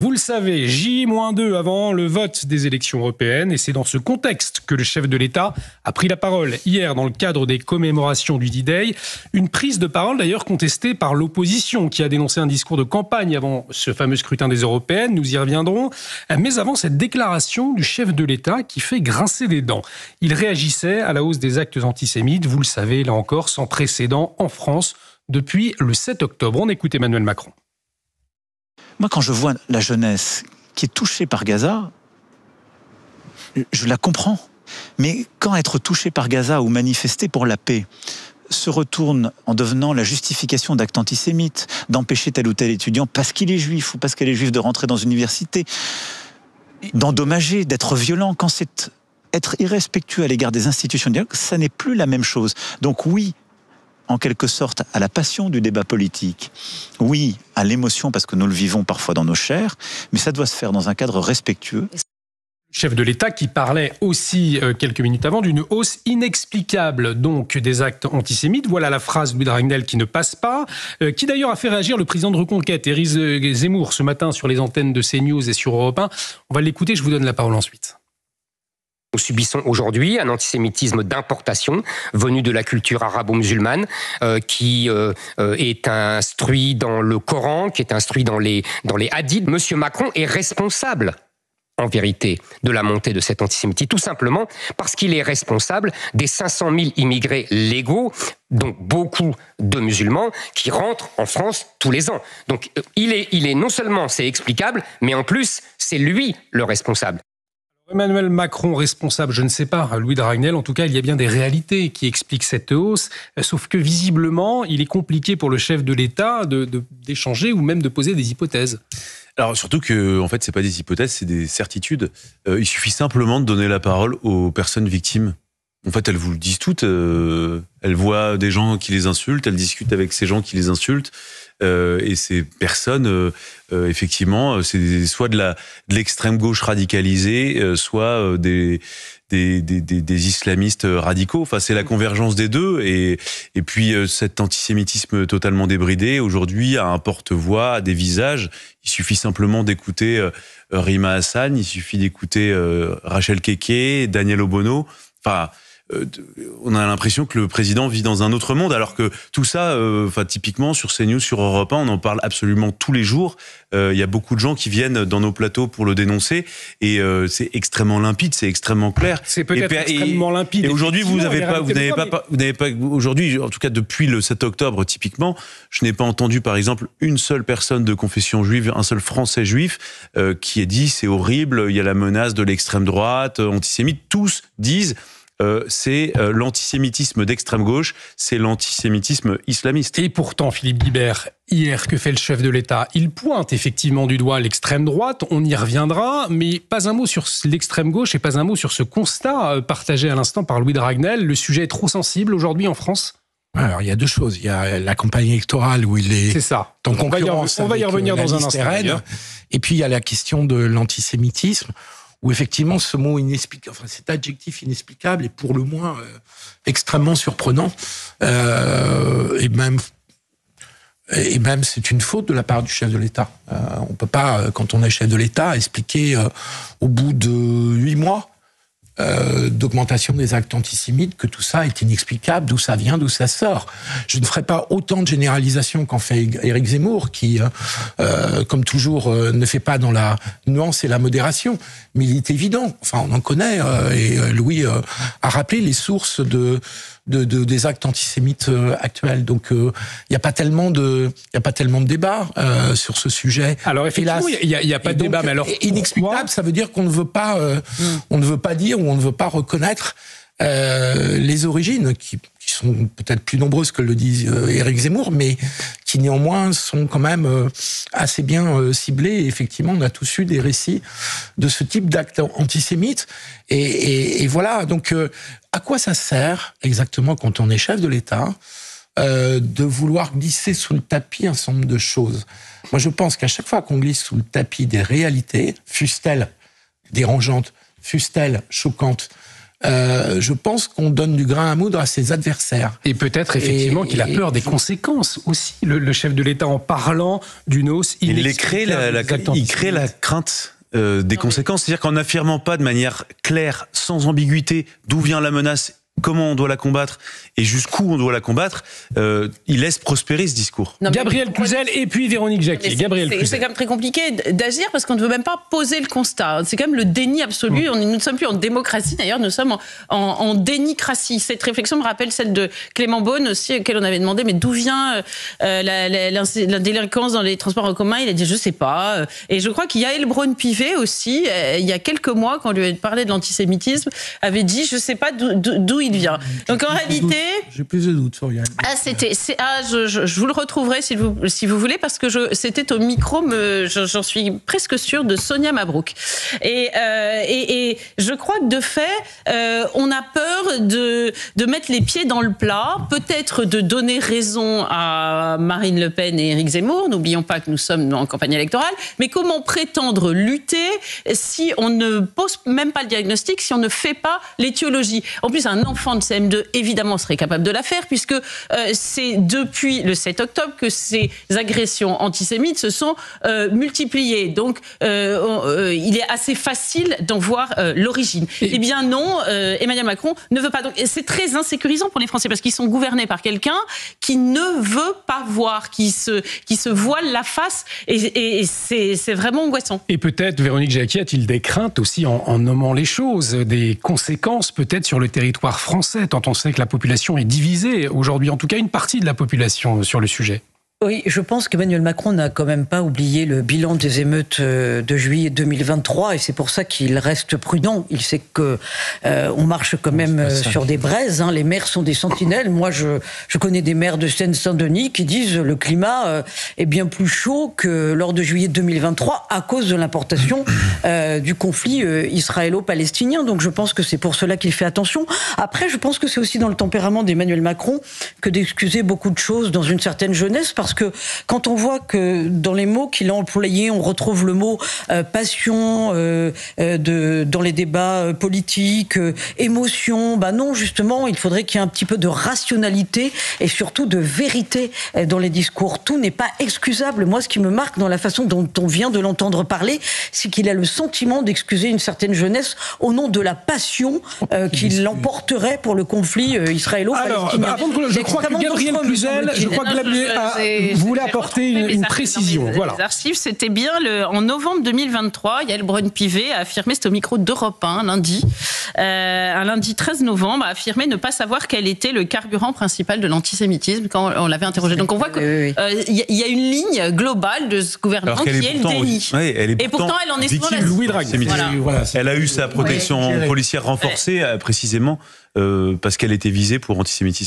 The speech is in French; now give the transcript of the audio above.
Vous le savez, J-2 avant le vote des élections européennes, et c'est dans ce contexte que le chef de l'État a pris la parole hier dans le cadre des commémorations du D-Day. Une prise de parole d'ailleurs contestée par l'opposition qui a dénoncé un discours de campagne avant ce fameux scrutin des européennes, nous y reviendrons. Mais avant cette déclaration du chef de l'État qui fait grincer des dents. Il réagissait à la hausse des actes antisémites, vous le savez, là encore, sans précédent en France depuis le 7 octobre. On écoute Emmanuel Macron. Moi, quand je vois la jeunesse qui est touchée par Gaza, je la comprends. Mais quand être touché par Gaza ou manifester pour la paix se retourne en devenant la justification d'actes antisémites, d'empêcher tel ou tel étudiant parce qu'il est juif ou parce qu'elle est juive de rentrer dans une université, d'endommager, d'être violent, quand c'est être irrespectueux à l'égard des institutions de dialogue, ça n'est plus la même chose. Donc oui, en quelque sorte, à la passion du débat politique. Oui, à l'émotion, parce que nous le vivons parfois dans nos chairs, mais ça doit se faire dans un cadre respectueux. Chef de l'État qui parlait aussi quelques minutes avant d'une hausse inexplicable donc des actes antisémites. Voilà la phrase de Louis Dragnel qui ne passe pas, qui d'ailleurs a fait réagir le président de Reconquête, Éric Zemmour, ce matin sur les antennes de CNews et sur Europe 1. On va l'écouter, je vous donne la parole ensuite. Nous subissons aujourd'hui un antisémitisme d'importation venu de la culture arabo-musulmane qui est instruit dans le Coran, qui est instruit dans les hadiths. Monsieur Macron est responsable, en vérité, de la montée de cet antisémitisme, tout simplement parce qu'il est responsable des 500 000 immigrés légaux, donc beaucoup de musulmans, qui rentrent en France tous les ans. Donc il est non seulement c'est explicable, mais en plus c'est lui le responsable. Emmanuel Macron responsable, je ne sais pas, Louis Dragnel, en tout cas, il y a bien des réalités qui expliquent cette hausse, sauf que visiblement, il est compliqué pour le chef de l'État d'échanger ou même de poser des hypothèses. Alors surtout que, en fait, c'est pas des hypothèses, c'est des certitudes. Il suffit simplement de donner la parole aux personnes victimes. En fait, elles vous le disent toutes. Elles voient des gens qui les insultent, elles discutent avec ces gens qui les insultent. Et ces personnes, effectivement, c'est soit de l'extrême gauche radicalisée, soit des islamistes radicaux. Enfin, c'est la convergence des deux. Et puis, cet antisémitisme totalement débridé, aujourd'hui, a un porte-voix, a des visages. Il suffit simplement d'écouter Rima Hassan, il suffit d'écouter Rachel Keke, Daniel Obono. Enfin, on a l'impression que le président vit dans un autre monde, alors que tout ça, typiquement sur CNews, sur Europe 1, on en parle absolument tous les jours. Il y a beaucoup de gens qui viennent dans nos plateaux pour le dénoncer, et c'est extrêmement limpide, c'est extrêmement clair. C'est peut-être extrêmement limpide. Et aujourd'hui, vous n'avez pas, aujourd'hui, en tout cas depuis le 7 octobre, typiquement, je n'ai pas entendu, par exemple, une seule personne de confession juive, un seul Français juif, qui ait dit c'est horrible, il y a la menace de l'extrême droite, antisémite. Tous disent c'est l'antisémitisme d'extrême gauche, c'est l'antisémitisme islamiste. Et pourtant, Philippe Guibert, hier, que fait le chef de l'État? Il pointe effectivement du doigt l'extrême droite, on y reviendra, mais pas un mot sur l'extrême gauche et pas un mot sur ce constat partagé à l'instant par Louis Dragnel. Le sujet est trop sensible aujourd'hui en France? Alors, il y a deux choses. Il y a la campagne électorale où il est en concurrence. On va y revenir dans un instant. Et puis, il y a la question de l'antisémitisme, où effectivement ce mot inexplicable, enfin cet adjectif inexplicable est pour le moins extrêmement surprenant, et même c'est une faute de la part du chef de l'État. On peut pas, quand on est chef de l'État, expliquer au bout de 8 mois d'augmentation des actes antisémites que tout ça est inexplicable, d'où ça vient, d'où ça sort. Je ne ferai pas autant de généralisations qu'en fait Éric Zemmour, qui, comme toujours, ne fait pas dans la nuance et la modération, mais il est évident, enfin on en connaît, et Louis a rappelé les sources des actes antisémites actuels. Donc il n'y a pas tellement de débat sur ce sujet. Alors effectivement, il y a pas de débat, mais alors inexplicable, ça veut dire qu'on ne veut pas dire ou on ne veut pas reconnaître les origines qui sont peut-être plus nombreuses que le dit Éric Zemmour, mais qui néanmoins sont quand même assez bien ciblées. Et effectivement, on a tous eu des récits de ce type d'actes antisémites. Et voilà, donc à quoi ça sert exactement quand on est chef de l'État de vouloir glisser sous le tapis un certain nombre de choses? Moi, je pense qu'à chaque fois qu'on glisse sous le tapis des réalités, fussent-elles dérangeantes, fussent-elles choquantes, je pense qu'on donne du grain à moudre à ses adversaires. Et peut-être effectivement qu'il a peur des conséquences aussi, le chef de l'État, en parlant d'une hausse il crée la crainte des conséquences. C'est-à-dire qu'en n'affirmant pas de manière claire, sans ambiguïté, d'où vient la menace, comment on doit la combattre et jusqu'où on doit la combattre, il laisse prospérer ce discours. Gabriel Cluzel et puis Véronique Jacquier. C'est quand même très compliqué d'agir parce qu'on ne veut même pas poser le constat. C'est quand même le déni absolu. Nous ne sommes plus en démocratie, d'ailleurs, nous sommes en dénicratie. Cette réflexion me rappelle celle de Clément Beaune aussi, auquel on avait demandé mais d'où vient la délinquance dans les transports en commun. Il a dit je sais pas. Et je crois qu'il y a Yael Braun-Pivet aussi, il y a quelques mois, quand on lui avait parlé de l'antisémitisme, avait dit je sais pas d'où il vient. Donc en réalité, j'ai plus de doutes sur Yael. Je vous le retrouverai si vous voulez parce que c'était au micro, j'en suis presque sûre, de Sonia Mabrouk. Et je crois que de fait, on a peur de mettre les pieds dans le plat, peut-être de donner raison à Marine Le Pen et Éric Zemmour. N'oublions pas que nous sommes en campagne électorale. Mais comment prétendre lutter si on ne pose même pas le diagnostic, si on ne fait pas l'étiologie? En plus, un enfant de CM2, évidemment, serait capable de la faire, puisque c'est depuis le 7 octobre que ces agressions antisémites se sont multipliées. Donc, il est assez facile d'en voir l'origine. Eh bien non, Emmanuel Macron ne veut pas. Donc, c'est très insécurisant pour les Français, parce qu'ils sont gouvernés par quelqu'un qui ne veut pas voir, qui se voile la face, et c'est vraiment angoissant. Et peut-être, Véronique Jacquier, a-t-il des craintes aussi en nommant les choses, des conséquences peut-être sur le territoire français, tant on sait que la population est divisée aujourd'hui, en tout cas une partie de la population sur le sujet? Oui, je pense qu'Emmanuel Macron n'a quand même pas oublié le bilan des émeutes de juillet 2023 et c'est pour ça qu'il reste prudent. Il sait que on marche quand même sur des braises. Hein. Les maires sont des sentinelles. Moi, je connais des maires de Seine-Saint-Denis qui disent le climat est bien plus chaud que lors de juillet 2023 à cause de l'importation du conflit israélo-palestinien. Donc, je pense que c'est pour cela qu'il fait attention. Après, je pense que c'est aussi dans le tempérament d'Emmanuel Macron que d'excuser beaucoup de choses dans une certaine jeunesse, parce que quand on voit que dans les mots qu'il a employés, on retrouve le mot passion dans les débats politiques, émotion, non, justement, il faudrait qu'il y ait un petit peu de rationalité et surtout de vérité dans les discours. Tout n'est pas excusable. Moi, ce qui me marque dans la façon dont on vient de l'entendre parler, c'est qu'il a le sentiment d'excuser une certaine jeunesse au nom de la passion qu'il l'emporterait pour le conflit israélo-palestinien. Alors, je crois que Gabriel Cluzel, voulait apporter une précision. Non, voilà. Les archives, c'était bien en novembre 2023. Yael Braun-Pivet a affirmé, c'était au micro d'Europe 1, un lundi 13 novembre, a affirmé ne pas savoir quel était le carburant principal de l'antisémitisme quand on l'avait interrogé. Donc on voit qu'il y a une ligne globale de ce gouvernement qui est le déni. Et pourtant, elle en est souvent la Louis Dragnel. Voilà. Elle a eu sa protection policière renforcée précisément parce qu'elle était visée pour antisémitisme.